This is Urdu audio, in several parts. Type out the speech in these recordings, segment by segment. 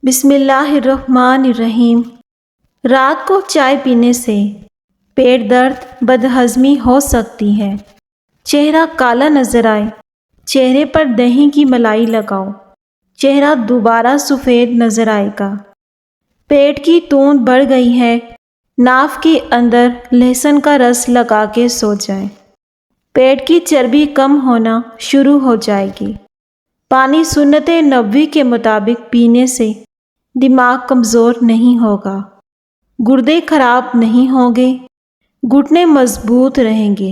بسم اللہ الرحمن الرحیم۔ رات کو چائے پینے سے پیٹ درد بدہضمی ہو سکتی ہے۔ چہرہ کالا نظر آئے، چہرے پر دہی کی ملائی لگاؤ، چہرہ دوبارہ سفید نظر آئے گا۔ پیٹ کی توند بڑھ گئی ہے، ناف کے اندر لہسن کا رس لگا کے سو جائیں۔ پیٹ کی چربی کم ہونا شروع ہو جائے گی۔ پانی سنت نبوی کے مطابق پینے سے دماغ کمزور نہیں ہوگا، گردے خراب نہیں ہوں گے، گھٹنے مضبوط رہیں گے،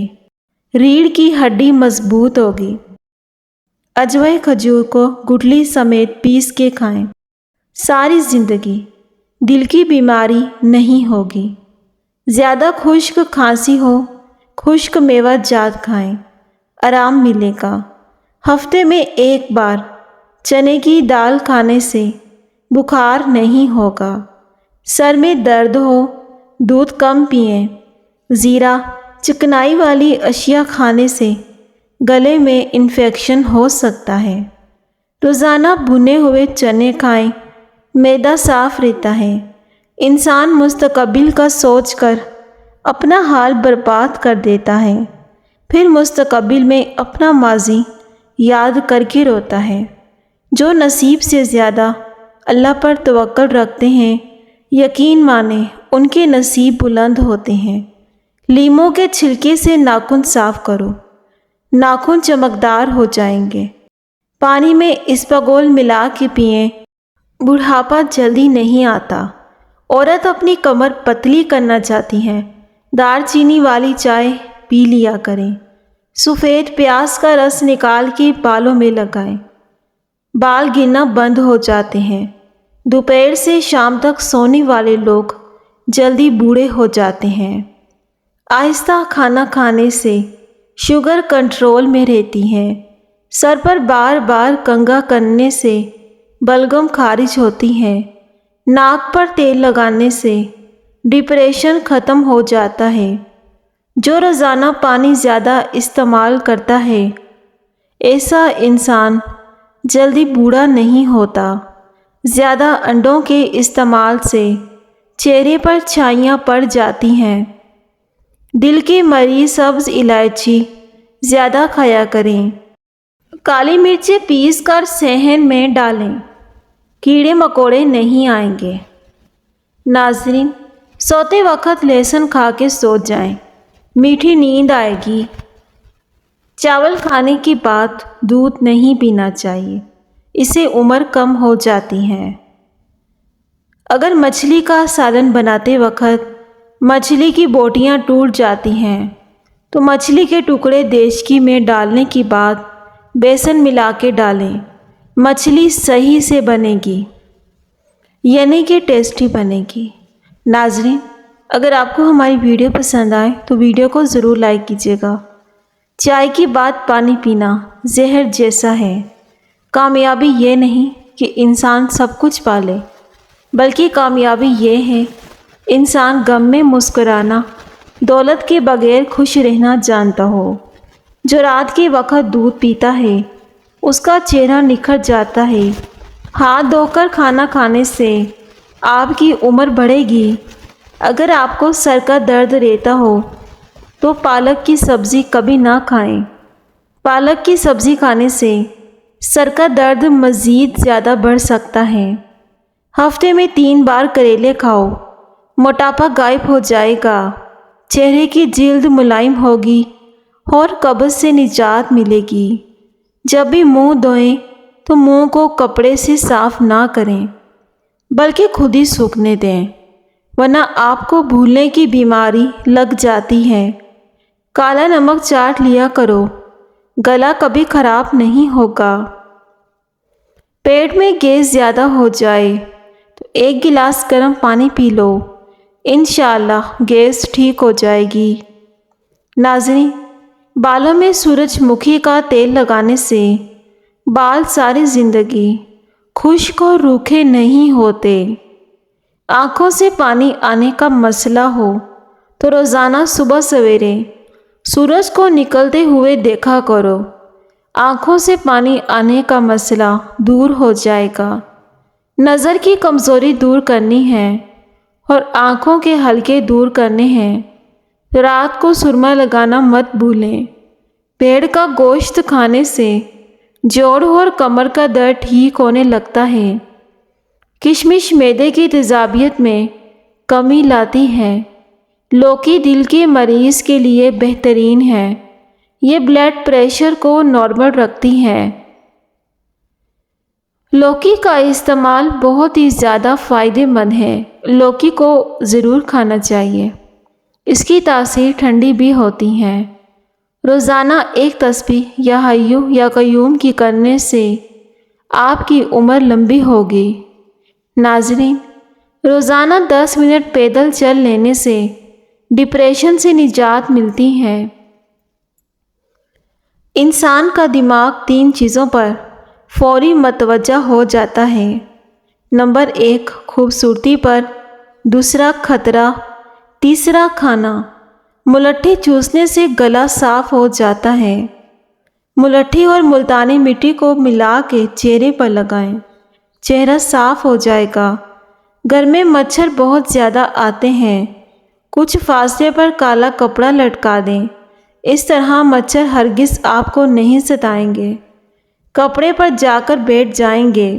ریڑھ کی ہڈی مضبوط ہوگی۔ عجوہ کھجور کو گٹلی سمیت پیس کے کھائیں۔ ساری زندگی دل کی بیماری نہیں ہوگی۔ زیادہ خشک کھانسی ہو، خشک میوہ جات کھائیں، آرام ملے گا۔ ہفتے میں ایک بار چنے کی دال کھانے سے بخار نہیں ہوگا۔ سر میں درد ہو، دودھ کم پئیں۔ زیرہ، چکنائی والی اشیاء کھانے سے گلے میں انفیکشن ہو سکتا ہے۔ روزانہ بھنے ہوئے چنے کھائیں، معدہ صاف رہتا ہے۔ انسان مستقبل کا سوچ کر اپنا حال برباد کر دیتا ہے، پھر مستقبل میں اپنا ماضی یاد کر کے روتا ہے۔ جو نصیب سے زیادہ اللہ پر توکل رکھتے ہیں، یقین مانیں ان کے نصیب بلند ہوتے ہیں۔ لیموں کے چھلکے سے ناخن صاف کرو، ناخن چمکدار ہو جائیں گے۔ پانی میں اسپغول ملا کے پئیں، بڑھاپا جلدی نہیں آتا۔ عورت اپنی کمر پتلی کرنا چاہتی ہے، دار چینی والی چائے پی لیا کریں۔ سفید پیاز کا رس نکال کے بالوں میں لگائیں، بال گرنا بند ہو جاتے ہیں۔ دوپہر سے شام تک سونے والے لوگ جلدی بوڑھے ہو جاتے ہیں۔ آہستہ کھانا کھانے سے شوگر کنٹرول میں رہتی ہے۔ سر پر بار بار کنگھا کرنے سے بلغم خارج ہوتی ہے۔ ناک پر تیل لگانے سے ڈپریشن ختم ہو جاتا ہے۔ جو روزانہ پانی زیادہ استعمال کرتا ہے، ایسا انسان جلدی بوڑھا نہیں ہوتا۔ زیادہ انڈوں کے استعمال سے چہرے پر چھائیاں پڑ جاتی ہیں۔ دل کے مریض سبز الائچی زیادہ کھایا کریں۔ کالی مرچیں پیس کر صحن میں ڈالیں، کیڑے مکوڑے نہیں آئیں گے۔ ناظرین، سوتے وقت لہسن کھا کے سو جائیں، میٹھی نیند آئے گی۔ چاول کھانے کے بعد دودھ نہیں پینا چاہیے، اس سے عمر کم ہو جاتی ہے۔ اگر مچھلی کا سالن بناتے وقت مچھلی کی بوٹیاں ٹوٹ جاتی ہیں تو مچھلی کے ٹکڑے دیچکی میں ڈالنے کے بعد بیسن ملا کے ڈالیں۔ مچھلی صحیح سے بنے گی، یعنی کہ ٹیسٹی بنے گی۔ ناظرین، اگر آپ کو ہماری ویڈیو پسند آئے تو ویڈیو کو ضرور لائک کیجیے گا۔ چائے کے بعد پانی پینا زہر جیسا ہے۔ کامیابی یہ نہیں کہ انسان سب کچھ پالے، بلکہ کامیابی یہ ہے انسان غم میں مسکرانا، دولت کے بغیر خوش رہنا جانتا ہو۔ جو رات کے وقت دودھ پیتا ہے اس کا چہرہ نکھر جاتا ہے۔ ہاتھ دھو کر کھانا کھانے سے آپ کی عمر بڑھے گی۔ اگر آپ کو سر کا درد رہتا ہو تو پالک کی سبزی کبھی نہ کھائیں۔ پالک کی سبزی کھانے سے سر کا درد مزید زیادہ بڑھ سکتا ہے۔ ہفتے میں 3 بار کریلے کھاؤ، موٹاپا غائب ہو جائے گا، چہرے کی جلد ملائم ہوگی اور قبض سے نجات ملے گی۔ جب بھی منہ دھوئیں تو منہ کو کپڑے سے صاف نہ کریں بلکہ خود ہی سوکھنے دیں، ورنہ آپ کو بھولنے کی بیماری لگ جاتی ہے۔ کالا نمک چاٹ لیا کرو، گلا کبھی خراب نہیں ہوگا۔ پیٹ میں گیس زیادہ ہو جائے تو 1 گلاس گرم پانی پی لو، انشاءاللہ گیس ٹھیک ہو جائے گی۔ ناظرین، بالوں میں سورج مکھی کا تیل لگانے سے بال ساری زندگی خشک اور روکھے نہیں ہوتے۔ آنکھوں سے پانی آنے کا مسئلہ ہو تو روزانہ صبح سویرے سورج کو نکلتے ہوئے دیکھا کرو، آنکھوں سے پانی آنے کا مسئلہ دور ہو جائے گا۔ نظر کی کمزوری دور کرنی ہے اور آنکھوں کے ہلکے دور کرنے ہیں تو رات کو سرما لگانا مت بھولیں۔ پیڑ کا گوشت کھانے سے جوڑوں اور کمر کا درد ٹھیک ہونے لگتا ہے۔ کشمش معدے کی تیزابیت میں کمی لاتی ہے۔ لوکی دل کے مریض کے لیے بہترین ہے۔ یہ بلڈ پریشر کو نارمل رکھتی ہے۔ لوکی کا استعمال بہت ہی زیادہ فائدہ مند ہے۔ لوکی کو ضرور کھانا چاہیے۔ اس کی تاثیر ٹھنڈی بھی ہوتی ہے۔ روزانہ ایک تسبیح یا حیّ یا قیوم کی کرنے سے آپ کی عمر لمبی ہوگی۔ ناظرین، روزانہ 10 منٹ پیدل چل لینے سے ڈپریشن سے نجات ملتی ہے۔ انسان کا دماغ 3 چیزوں پر فوری متوجہ ہو جاتا ہے۔ نمبر 1 خوبصورتی پر، دوسرا خطرہ، تیسرا کھانا۔ ملٹھی چوسنے سے گلا صاف ہو جاتا ہے۔ ملٹھی اور ملتانی مٹی کو ملا کے چہرے پر لگائیں، چہرہ صاف ہو جائے گا۔ گھر میں مچھر بہت زیادہ آتے ہیں، کچھ فاصلے پر کالا کپڑا لٹکا دیں، اس طرح مچھر ہرگز آپ کو نہیں ستائیں گے۔ کپڑے پر جا کر بیٹھ جائیں گے۔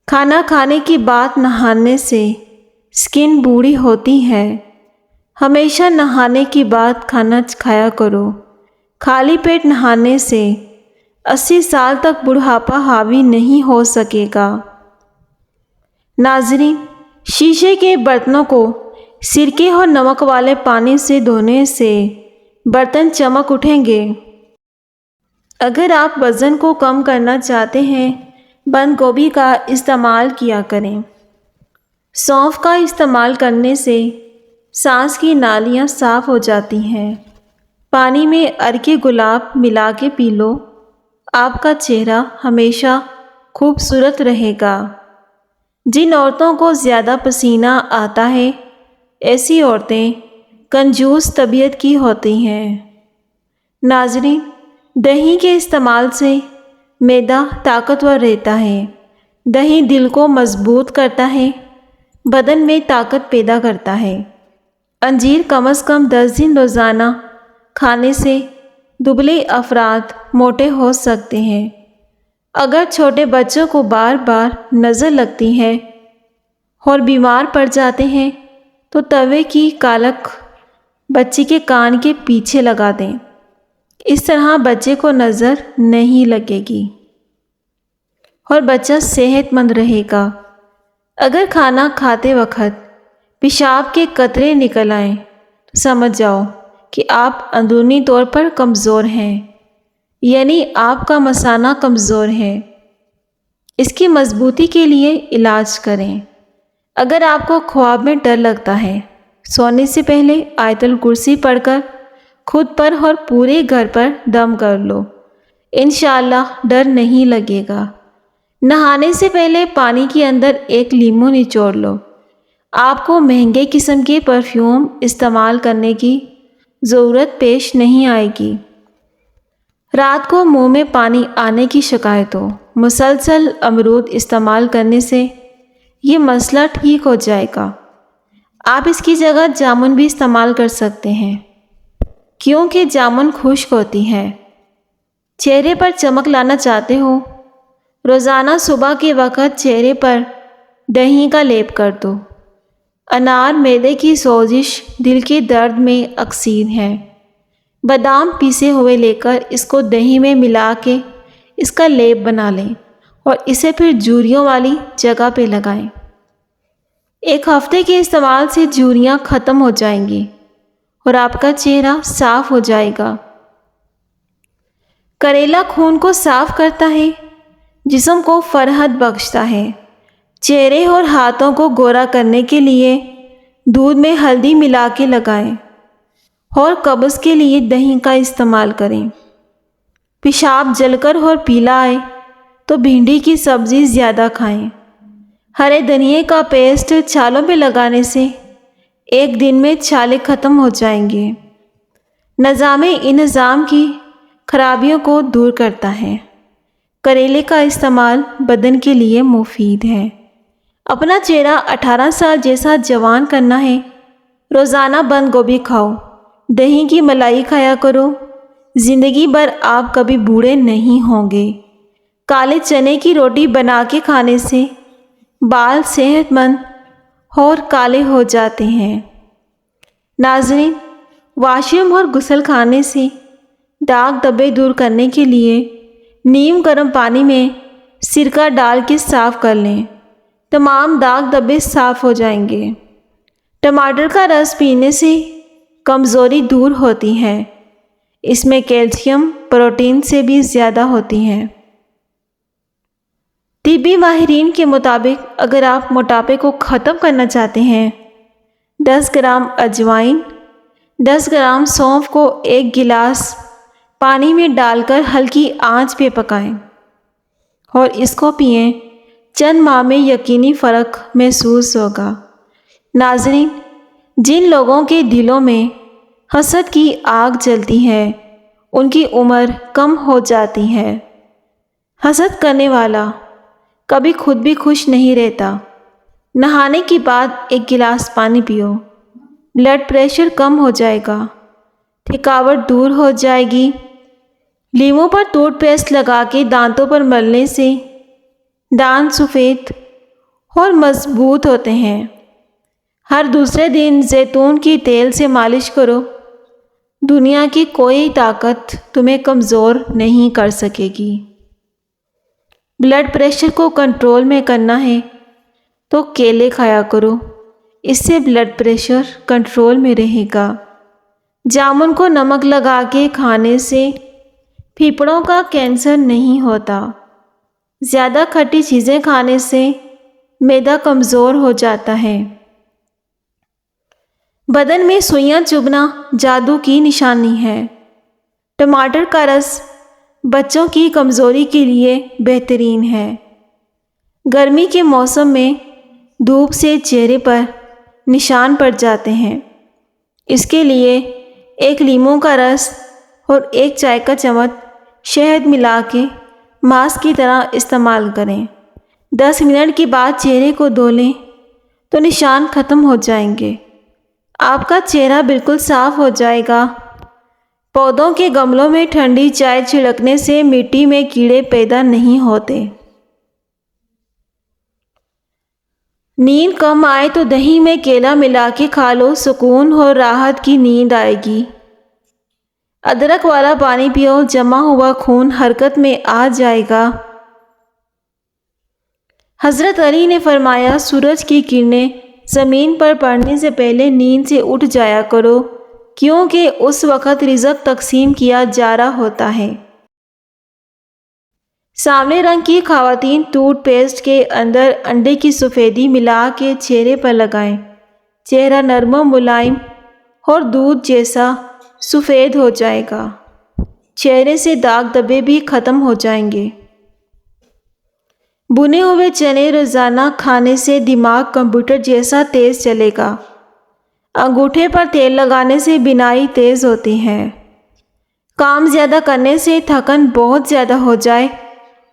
کھانا کھانے کے بعد نہانے سے سکن بوڑھی ہوتی ہے۔ ہمیشہ نہانے کے بعد کھانا کھایا کرو۔ خالی پیٹ نہانے سے 80 سال تک بڑھاپا حاوی نہیں ہو سکے گا۔ ناظرین، شیشے کے برتنوں کو سرکے اور نمک والے پانی سے دھونے سے برتن چمک اٹھیں گے۔ اگر آپ وزن کو کم کرنا چاہتے ہیں، بند گوبھی کا استعمال کیا کریں۔ سونف کا استعمال کرنے سے سانس کی نالیاں صاف ہو جاتی ہیں۔ پانی میں عرق گلاب ملا کے پی لو، آپ کا چہرہ ہمیشہ خوبصورت رہے گا۔ جن عورتوں کو زیادہ پسینہ آتا ہے، ایسی عورتیں کنجوس طبیعت کی ہوتی ہیں۔ ناظرین، دہی کے استعمال سے معدہ طاقتور رہتا ہے۔ دہی دل کو مضبوط کرتا ہے، بدن میں طاقت پیدا کرتا ہے۔ انجیر کم از کم 10 دن روزانہ کھانے سے دبلے افراد موٹے ہو سکتے ہیں۔ اگر چھوٹے بچوں کو بار بار نظر لگتی ہے اور بیمار پڑ جاتے ہیں تو توے کی کالک بچے کے کان کے پیچھے لگا دیں، اس طرح بچے کو نظر نہیں لگے گی اور بچہ صحت مند رہے گا۔ اگر کھانا کھاتے وقت پیشاب کے قطرے نکل آئیں تو سمجھ جاؤ کہ آپ اندرونی طور پر کمزور ہیں، یعنی آپ کا مثانہ کمزور ہے۔ اس کی مضبوطی کے لیے علاج کریں۔ اگر آپ کو خواب میں ڈر لگتا ہے، سونے سے پہلے آیت الکرسی پڑھ کر خود پر اور پورے گھر پر دم کر لو، انشاءاللہ ڈر نہیں لگے گا۔ نہانے سے پہلے پانی کے اندر ایک لیموں نچوڑ لو۔ آپ کو مہنگے قسم کے پرفیوم استعمال کرنے کی ضرورت پیش نہیں آئے گی۔ رات کو منہ میں پانی آنے کی شکایت ہو، مسلسل امرود استعمال کرنے سے یہ مسئلہ ٹھیک ہو جائے گا۔ آپ اس کی جگہ جامن بھی استعمال کر سکتے ہیں، کیونکہ جامن خشک ہوتی ہے۔ چہرے پر چمک لانا چاہتے ہو، روزانہ صبح کے وقت چہرے پر دہی کا لیپ کر دو۔ انار معدے کی سوزش، دل کے درد میں اکثیر ہے۔ بادام پیسے ہوئے لے کر اس کو دہی میں ملا کے اس کا لیپ بنا لیں اور اسے پھر جھریوں والی جگہ پہ لگائیں۔ 1 ہفتے کے استعمال سے جھریاں ختم ہو جائیں گی اور آپ کا چہرہ صاف ہو جائے گا۔ کریلا خون کو صاف کرتا ہے، جسم کو فرحت بخشتا ہے۔ چہرے اور ہاتھوں کو گورا کرنے کے لیے دودھ میں ہلدی ملا کے لگائیں اور قبض کے لیے دہی کا استعمال کریں۔ پیشاب جل کر اور پیلا آئے تو بھنڈی کی سبزی زیادہ کھائیں۔ ہرے دھنیے کا پیسٹ چھالوں پہ لگانے سے 1 دن میں چھالے ختم ہو جائیں گے۔ نظام انہضام کی خرابیوں کو دور کرتا ہے۔ کریلے کا استعمال بدن کے لیے مفید ہے۔ اپنا چہرہ 18 سال جیسا جوان کرنا ہے، روزانہ بند گوبھی کھاؤ، دہی کی ملائی کھایا کرو، زندگی بھر آپ کبھی بوڑھے نہیں ہوں گے۔ کالے چنے کی روٹی بنا کے کھانے سے بال صحت مند اور کالے ہو جاتے ہیں۔ ناظرین، واش روم اور غسل خانے سے داغ دھبے دور کرنے کے لیے نیم گرم پانی میں سرکہ ڈال کے صاف کر لیں، تمام داغ دھبے صاف ہو جائیں گے۔ ٹماٹر کا رس پینے سے کمزوری دور ہوتی ہے، اس میں کیلشیم پروٹین سے بھی زیادہ ہوتی ہے۔ طبی ماہرین کے مطابق اگر آپ موٹاپے کو ختم کرنا چاہتے ہیں، 10 گرام اجوائن، 10 گرام سونف کو 1 گلاس پانی میں ڈال کر ہلکی آنچ پہ پکائیں اور اس کو پئیں۔ چند ماہ میں یقینی فرق محسوس ہوگا۔ ناظرین، جن لوگوں کے دلوں میں حسد کی آگ جلتی ہے ان کی عمر کم ہو جاتی ہے۔ حسد کرنے والا کبھی خود بھی خوش نہیں رہتا۔ نہانے کے بعد 1 گلاس پانی پیو، بلڈ پریشر کم ہو جائے گا، تھکاوٹ دور ہو جائے گی۔ لیموں پر ٹوتھ پیسٹ لگا کے دانتوں پر ملنے سے دانت سفید اور مضبوط ہوتے ہیں۔ ہر دوسرے دن زیتون کی تیل سے مالش کرو، دنیا کی کوئی طاقت تمہیں کمزور نہیں کر سکے گی۔ بلڈ پریشر کو کنٹرول میں کرنا ہے تو کیلے کھایا کرو، اس سے بلڈ پریشر کنٹرول میں رہے گا۔ جامن کو نمک لگا کے کھانے سے پھیپھڑوں کا کینسر نہیں ہوتا۔ زیادہ کھٹی چیزیں کھانے سے معدہ کمزور ہو جاتا ہے۔ بدن میں سوئیاں چبھنا جادو کی نشانی ہے۔ ٹماٹر کا رس بچوں کی کمزوری کے لیے بہترین ہے۔ گرمی کے موسم میں دھوپ سے چہرے پر نشان پڑ جاتے ہیں، اس کے لیے 1 لیموں کا رس اور 1 چائے کا چمچ شہد ملا کے ماسک کی طرح استعمال کریں۔ 10 منٹ کے بعد چہرے کو دھو لیں تو نشان ختم ہو جائیں گے، آپ کا چہرہ بالکل صاف ہو جائے گا۔ پودوں کے گملوں میں ٹھنڈی چائے چھڑکنے سے مٹی میں کیڑے پیدا نہیں ہوتے۔ نیند کم آئے تو دہی میں کیلا ملا کے کھا لو، سکون اور راحت کی نیند آئے گی۔ ادرک والا پانی پیو، جمع ہوا خون حرکت میں آ جائے گا۔ حضرت علی نے فرمایا، سورج کی کرنیں زمین پر پڑنے سے پہلے نیند سے اٹھ جایا کرو، کیونکہ اس وقت رزق تقسیم کیا جا رہا ہوتا ہے۔ سانولے رنگ کی خواتین ٹوتھ پیسٹ کے اندر انڈے کی سفیدی ملا کے چہرے پر لگائیں، چہرہ نرم و ملائم اور دودھ جیسا سفید ہو جائے گا۔ چہرے سے داغ دھبے بھی ختم ہو جائیں گے۔ بھنے ہوئے چنے روزانہ کھانے سے دماغ کمپیوٹر جیسا تیز چلے گا۔ انگوٹھے پر تیل لگانے سے بینائی تیز ہوتی ہے۔ کام زیادہ کرنے سے تھکن بہت زیادہ ہو جائے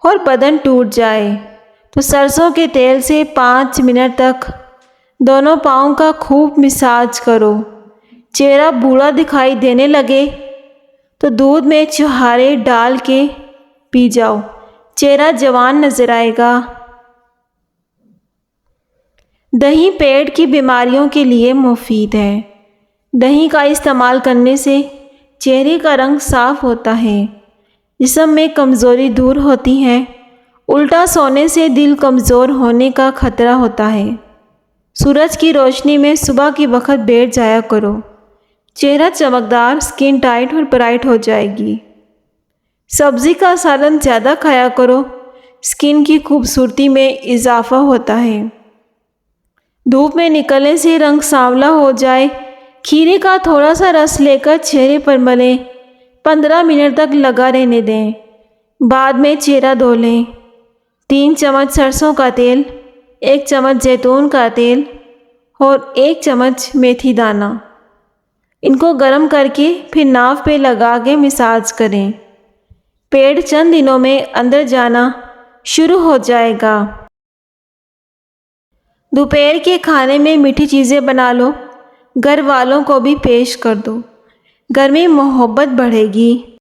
اور بدن ٹوٹ جائے تو سرسوں کے تیل سے 5 منٹ تک دونوں پاؤں کا خوب مساج کرو۔ چہرہ بوڑھا دکھائی دینے لگے تو دودھ میں چھہارے ڈال کے پی جاؤ، چہرہ جوان نظر آئے گا۔ دہی پیٹ کی بیماریوں کے لیے مفید ہے۔ دہی کا استعمال کرنے سے چہرے کا رنگ صاف ہوتا ہے، جسم میں کمزوری دور ہوتی ہے۔ الٹا سونے سے دل کمزور ہونے کا خطرہ ہوتا ہے۔ سورج کی روشنی میں صبح کے وقت بیٹھ جایا کرو، چہرہ چمکدار، سکن ٹائٹ اور برائٹ ہو جائے گی۔ سبزی کا سالن زیادہ کھایا کرو، سکن کی خوبصورتی میں اضافہ ہوتا ہے۔ دھوپ میں نکلنے سے رنگ سانولا ہو جائے، کھیرے کا تھوڑا سا رس لے کر چہرے پر ملیں، 15 منٹ تک لگا رہنے دیں، بعد میں چہرہ دھو لیں۔ 3 چمچ سرسوں کا تیل، 1 چمچ زیتون کا تیل اور 1 چمچ میتھی دانہ، ان کو گرم کر کے پھر ناف پہ لگا کے مساج کریں۔ پیٹ چند دنوں میں اندر جانا شروع ہو جائے گا۔ دوپہر کے کھانے میں میٹھی چیزیں بنا لو، گھر والوں کو بھی پیش کر دو، گھر میں محبت بڑھے گی۔